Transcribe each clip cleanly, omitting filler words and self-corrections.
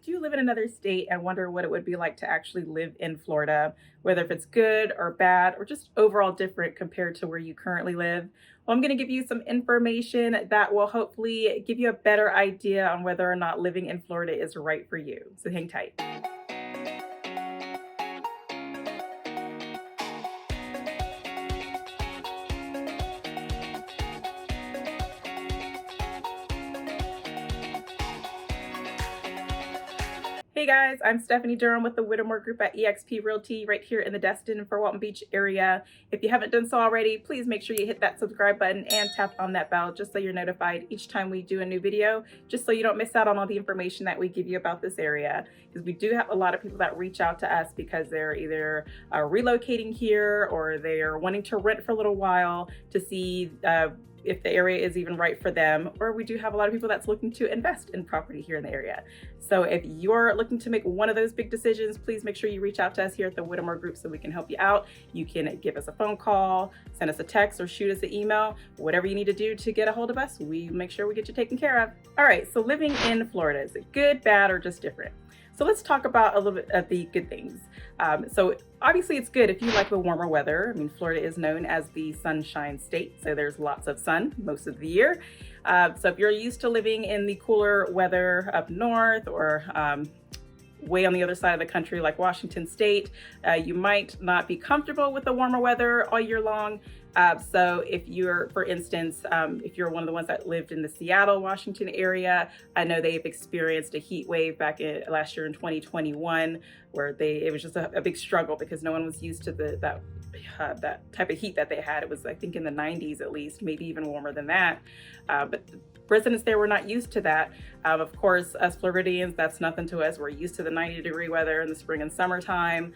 Do you live in another state and wonder what it would be like to actually live in Florida, whether if it's good or bad or just overall different compared to where you currently live? Well, I'm going to give you some information that will hopefully give you a better idea on whether or not living in Florida is right for you. So hang tight. Hey guys, I'm Stephanie Durham with the Whittemore Group at eXp Realty right here in the Destin-Fort Walton Beach area. If you haven't done so already, please make sure you hit that subscribe button and tap on that bell just so you're notified each time we do a new video, just so you don't miss out on all the information that we give you about this area. Because we do have a lot of people that reach out to us because they're either relocating here or they're wanting to rent for a little while to see if the area is even right for them, or we do have a lot of people that's looking to invest in property here in the area. So if you're looking to make one of those big decisions, please make sure you reach out to us here at the Whittemore Group so we can help you out. You can give us a phone call, send us a text, or shoot us an email. Whatever you need to do to get a hold of us, we make sure we get you taken care of. All right, so living in Florida, is it good, bad, or just different? So let's talk about a little bit of the good things. So obviously it's good if you like the warmer weather. I mean, Florida is known as the sunshine state, so there's lots of sun most of the year. So if you're used to living in the cooler weather up north or way on the other side of the country like Washington State, you might not be comfortable with the warmer weather all year long. So if you're, for instance, if you're one of the ones that lived in the Seattle, Washington area, I know they've experienced a heat wave back in last year in 2021, where it was just a big struggle because no one was used to that type of heat that they had. It was, I think, in the 90s at least, maybe even warmer than that. But the residents there were not used to that. Of course, us Floridians, that's nothing to us. We're used to the 90-degree weather in the spring and summertime.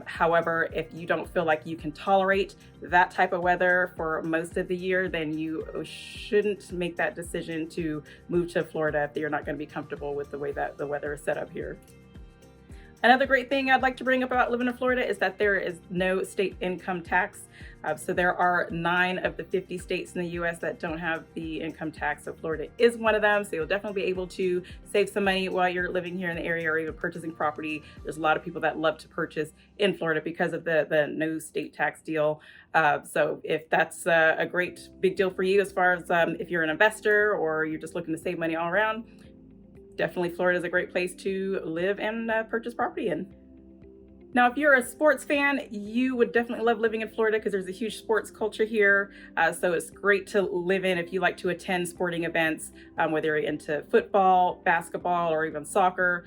However, if you don't feel like you can tolerate that type of weather for most of the year, then you shouldn't make that decision to move to Florida if you're not going to be comfortable with the way that the weather is set up here. Another great thing I'd like to bring up about living in Florida is that there is no state income tax. So there are 9 of the 50 states in the US that don't have the income tax. So Florida is one of them. So you'll definitely be able to save some money while you're living here in the area or even purchasing property. There's a lot of people that love to purchase in Florida because of the no state tax deal. So if that's a great big deal for you as far as if you're an investor or you're just looking to save money all around, definitely Florida is a great place to live and purchase property in. Now, if you're a sports fan, you would definitely love living in Florida because there's a huge sports culture here. So it's great to live in if you like to attend sporting events, whether you're into football, basketball, or even soccer.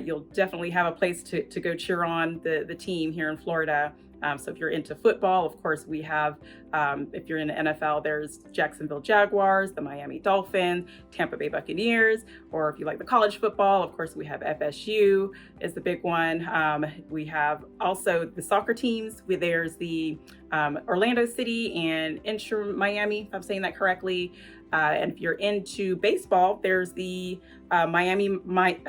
You'll definitely have a place to go cheer on the team here in Florida. So if you're into football, of course, we have, if you're in the NFL, there's Jacksonville Jaguars, the Miami Dolphins, Tampa Bay Buccaneers, or if you like the college football, of course, we have FSU is the big one. We have also the soccer teams. There's the Orlando City and Inter Miami, if I'm saying that correctly. And if you're into baseball, there's the Miami Marlins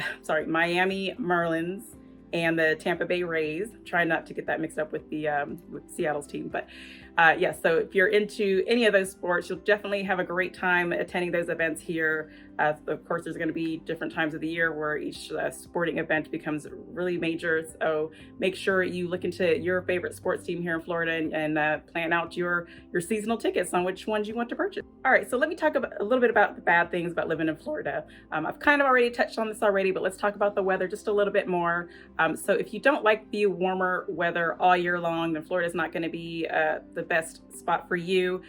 and the Tampa Bay Rays. Try not to get that mixed up with with Seattle's team, but yes. So if you're into any of those sports, you'll definitely have a great time attending those events here. Of course, there's going to be different times of the year where each sporting event becomes really major. So make sure you look into your favorite sports team here in Florida and plan out your seasonal tickets on which ones you want to purchase. All right, so let me talk a little bit about the bad things about living in Florida. I've kind of already touched on this already, but let's talk about the weather just a little bit more. So if you don't like the warmer weather all year long, then Florida is not going to be the best spot for you.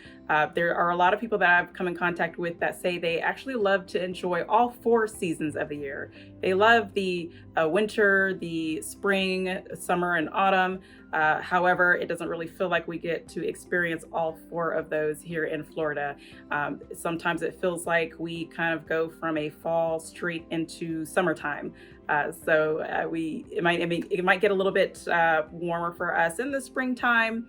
There are a lot of people that I've come in contact with that say they actually love to enjoy all 4 seasons of the year. They love the winter, the spring, summer, and autumn. However, it doesn't really feel like we get to experience all 4 of those here in Florida. Sometimes it feels like we kind of go from a fall straight into summertime. It might get a little bit warmer for us in the springtime.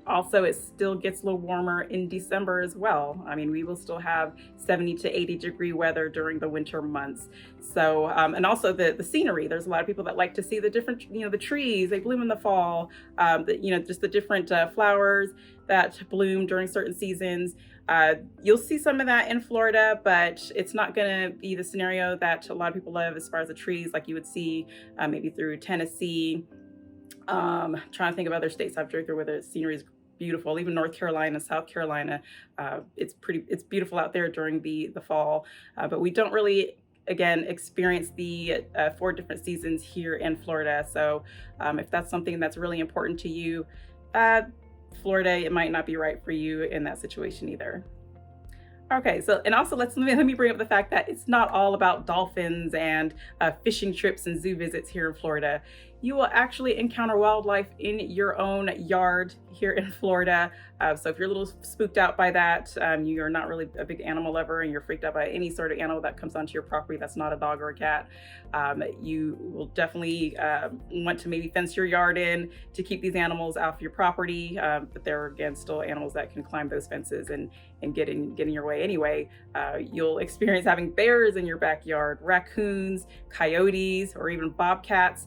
Also, it still gets a little warmer in December as well. I mean, we will still have 70 to 80 degree weather during the winter months. So, and also the scenery. There's a lot of people that like to see the different, the trees, they bloom in the fall, just the different flowers that bloom during certain seasons. You'll see some of that in Florida, but it's not going to be the scenario that a lot of people live as far as the trees, like you would see maybe through Tennessee. Trying to think of other states I've driven through where the scenery is beautiful. Even North Carolina, South Carolina, it's beautiful out there during the fall. But we don't really, again, experience the 4 different seasons here in Florida. So if that's something that's really important to you, Florida, it might not be right for you in that situation either. Okay, so and also let me bring up the fact that it's not all about dolphins and fishing trips and zoo visits here in Florida. You will actually encounter wildlife in your own yard here in Florida. So if you're a little spooked out by that, you're not really a big animal lover and you're freaked out by any sort of animal that comes onto your property that's not a dog or a cat, you will definitely want to maybe fence your yard in to keep these animals off your property. But there are, again, still animals that can climb those fences and get in your way anyway. You'll experience having bears in your backyard, raccoons, coyotes, or even bobcats.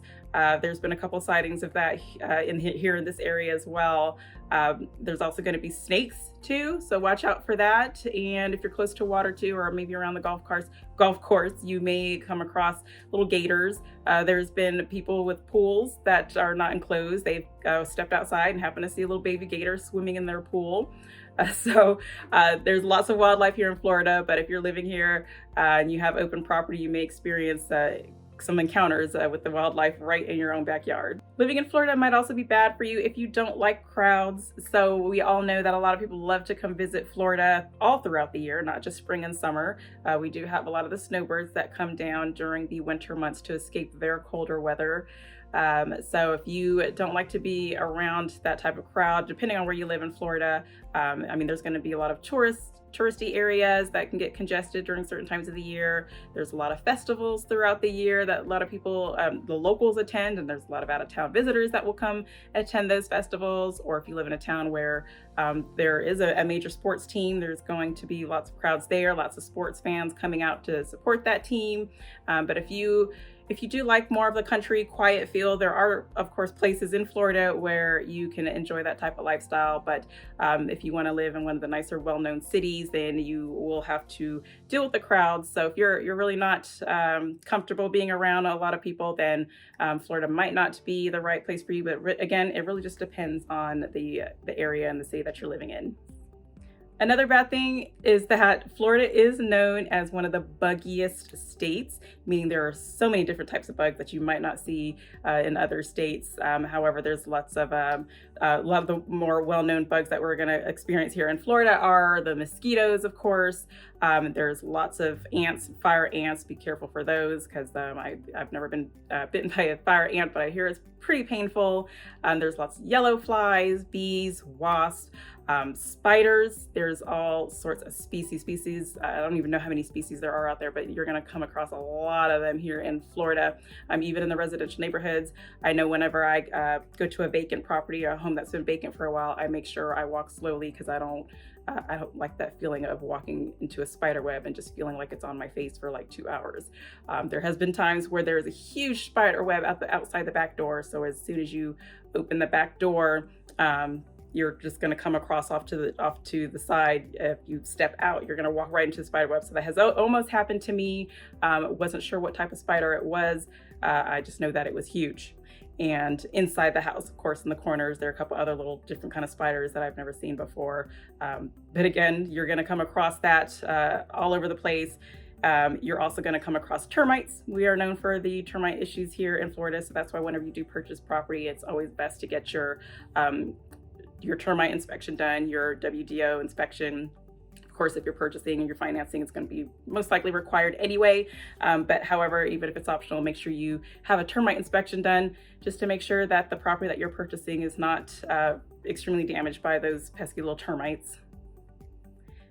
There's been a couple sightings of that here in this area as well. There's also going to be snakes too, so watch out for that. And if you're close to water too, or maybe around the golf course, you may come across little gators. There's been people with pools that are not enclosed. They've stepped outside and happened to see a little baby gator swimming in their pool. So there's lots of wildlife here in Florida, but if you're living here and you have open property, you may experience some encounters with the wildlife right in your own backyard. Living in Florida might also be bad for you if you don't like crowds. So we all know that a lot of people love to come visit Florida all throughout the year, not just spring and summer. We do have a lot of the snowbirds that come down during the winter months to escape their colder weather. So if you don't like to be around that type of crowd, depending on where you live in Florida, I mean, there's going to be a lot of touristy areas that can get congested during certain times of the year. There's a lot of festivals throughout the year that a lot of people, the locals attend, and there's a lot of out-of-town visitors that will come attend those festivals. Or if you live in a town where there is a major sports team, there's going to be lots of crowds there, lots of sports fans coming out to support that team. But if you do like more of the country, quiet feel, there are, of course, places in Florida where you can enjoy that type of lifestyle. But if you want to live in one of the nicer, well-known cities, then you will have to deal with the crowds. So if you're really not comfortable being around a lot of people, then Florida might not be the right place for you. But again, it really just depends on the area and the city that you're living in. Another bad thing is that Florida is known as one of the buggiest states, meaning there are so many different types of bugs that you might not see in other states. However, there's a lot of the more well-known bugs that we're going to experience here in Florida are the mosquitoes, of course. There's lots of ants, fire ants. Be careful for those, because I've never been bitten by a fire ant, but I hear it's pretty painful. There's lots of yellow flies, bees, wasps. Spiders, there's all sorts of species. I don't even know how many species there are out there, but you're going to come across a lot of them here in Florida. Even in the residential neighborhoods. I know whenever I go to a vacant property, a home that's been vacant for a while, I make sure I walk slowly, because I don't like that feeling of walking into a spider web and just feeling like it's on my face for like 2 hours. There has been times where there's a huge spider web outside the back door. So as soon as you open the back door, you're just going to come across off to the side. If you step out, you're going to walk right into the spider web. So that has almost happened to me. Wasn't sure what type of spider it was. I just know that it was huge. And inside the house, of course, in the corners, there are a couple other little different kind of spiders that I've never seen before. But again, you're going to come across that all over the place. You're also going to come across termites. We are known for the termite issues here in Florida. So that's why whenever you do purchase property, it's always best to get your termite inspection done, your WDO inspection. Of course, if you're purchasing and you're financing, it's going to be most likely required anyway. But however, even if it's optional, make sure you have a termite inspection done, just to make sure that the property that you're purchasing is not extremely damaged by those pesky little termites.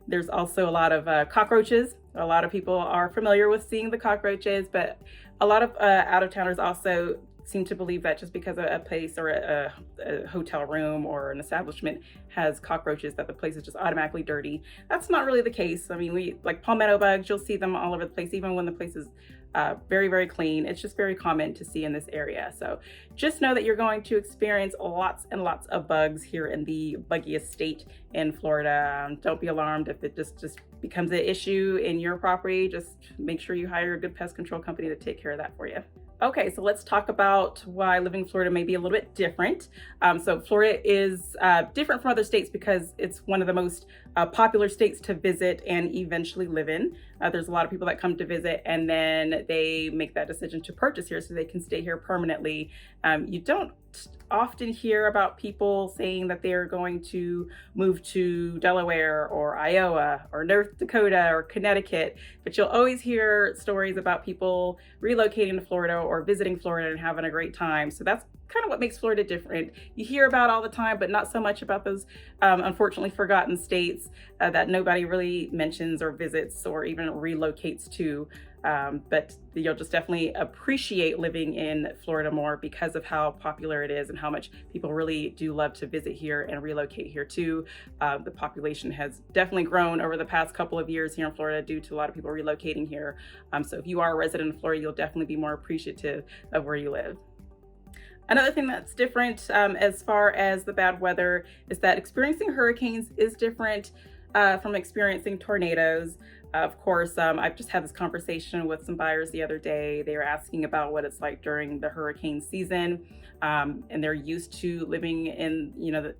There's also a lot of cockroaches. A lot of people are familiar with seeing the cockroaches, but a lot of out-of-towners also seem to believe that just because a place or a hotel room or an establishment has cockroaches, that the place is just automatically dirty. That's not really the case. I mean, like palmetto bugs, you'll see them all over the place, even when the place is very, very clean. It's just very common to see in this area. So just know that you're going to experience lots and lots of bugs here in the buggiest state in Florida. Don't be alarmed if it just becomes an issue in your property. Just make sure you hire a good pest control company to take care of that for you. Okay, so let's talk about why living in Florida may be a little bit different. So Florida is different from other states because it's one of the most popular states to visit and eventually live in. There's a lot of people that come to visit and then they make that decision to purchase here so they can stay here permanently. You don't often hear about people saying that they're going to move to Delaware or Iowa or North Dakota or Connecticut, but you'll always hear stories about people relocating to Florida or visiting Florida and having a great time. So that's kind of what makes Florida different. You hear about all the time, but not so much about those unfortunately forgotten states that nobody really mentions or visits or even relocates to. But you'll just definitely appreciate living in Florida more because of how popular it is and how much people really do love to visit here and relocate here too. The population has definitely grown over the past couple of years here in Florida due to a lot of people relocating here. So if you are a resident of Florida, you'll definitely be more appreciative of where you live. Another thing that's different as far as the bad weather is that experiencing hurricanes is different from experiencing tornadoes. Of course, I've just had this conversation with some buyers the other day. They were asking about what it's like during the hurricane season, and they're used to living in,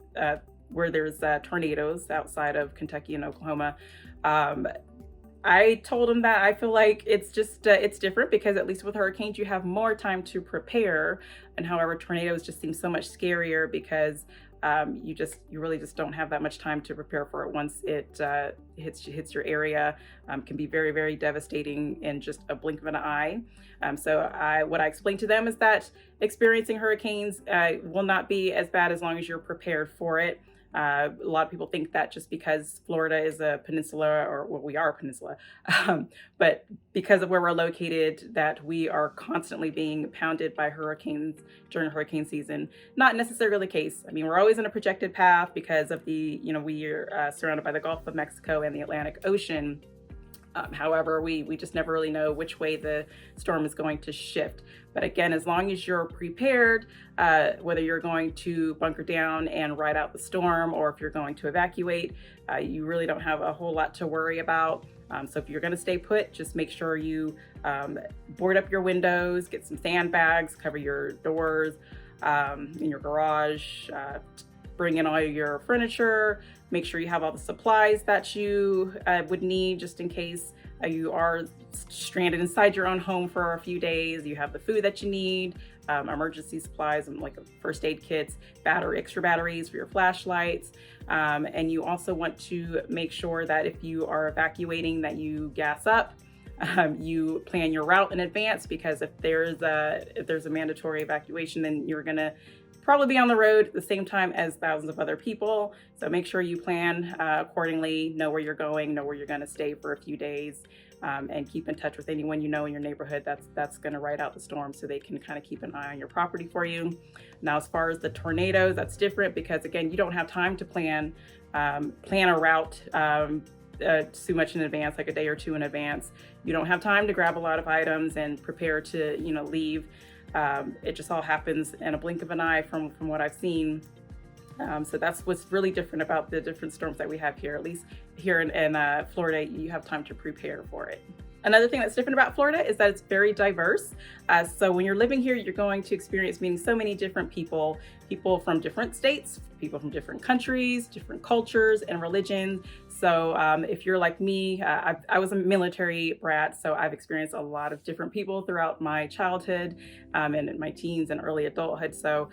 where there's tornadoes outside of Kentucky and Oklahoma. I told them that I feel like it's just it's different because at least with hurricanes you have more time to prepare, and however tornadoes just seem so much scarier because you really just don't have that much time to prepare for it. Once it hits your area, can be very, very devastating in just a blink of an eye. So what I explained to them is that experiencing hurricanes will not be as bad as long as you're prepared for it. A lot of people think that just because Florida is a peninsula, or well, we are a peninsula, but because of where we're located, that we are constantly being pounded by hurricanes during hurricane season. Not necessarily the case. I mean, we're always in a projected path because of we are surrounded by the Gulf of Mexico and the Atlantic Ocean. However, we just never really know which way the storm is going to shift. But again, as long as you're prepared, whether you're going to bunker down and ride out the storm or if you're going to evacuate, you really don't have a whole lot to worry about. So if you're going to stay put, just make sure you board up your windows, get some sandbags, cover your doors in your garage, bring in all your furniture, make sure you have all the supplies that you would need just in case you are stranded inside your own home for a few days. You have the food that you need, emergency supplies and like first aid kits, extra batteries for your flashlights. And you also want to make sure that if you are evacuating that you gas up. You plan your route in advance because if there's a mandatory evacuation, then you're gonna probably be on the road at the same time as thousands of other people. So make sure you plan accordingly, know where you're going, know where you're gonna stay for a few days, and keep in touch with anyone you know in your neighborhood that's gonna ride out the storm so they can kind of keep an eye on your property for you. Now, as far as the tornadoes, that's different because again, you don't have time to plan a route too much in advance, like a day or two in advance. You don't have time to grab a lot of items and prepare to leave. It just all happens in a blink of an eye from what I've seen. So that's what's really different about the different storms that we have here. At least here in Florida, you have time to prepare for it. Another thing that's different about Florida is that it's very diverse. So when you're living here, you're going to experience meeting so many different people from different states, people from different countries, different cultures and religions. So if you're like me, I was a military brat, so I've experienced a lot of different people throughout my childhood and in my teens and early adulthood. So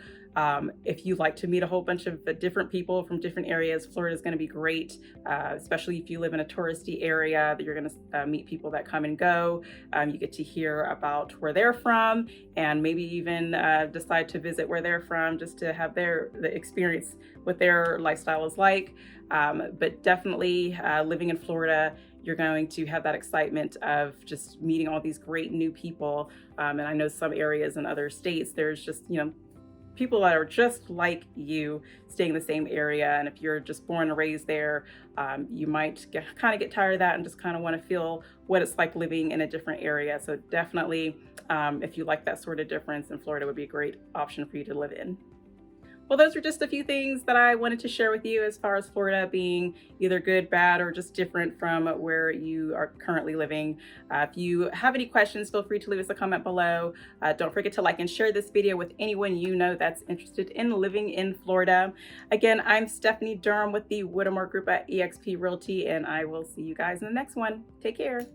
if you like to meet a whole bunch of different people from different areas, Florida is going to be great, especially if you live in a touristy area that you're going to meet people that come and go. You get to hear about where they're from and maybe even decide to visit where they're from just to have the experience what their lifestyle is like. But definitely living in Florida, you're going to have that excitement of just meeting all these great new people. And I know some areas in other states, there's just, people that are just like you staying in the same area. And if you're just born and raised there, you might kind of get tired of that and just kind of want to feel what it's like living in a different area. So definitely, if you like that sort of difference, in Florida would be a great option for you to live in. Well, those are just a few things that I wanted to share with you as far as Florida being either good, bad, or just different from where you are currently living. If you have any questions, feel free to leave us a comment below. Don't forget to like and share this video with anyone you know that's interested in living in Florida. Again, I'm Stephanie Durham with the Whittemore Group at eXp Realty, and I will see you guys in the next one. Take care.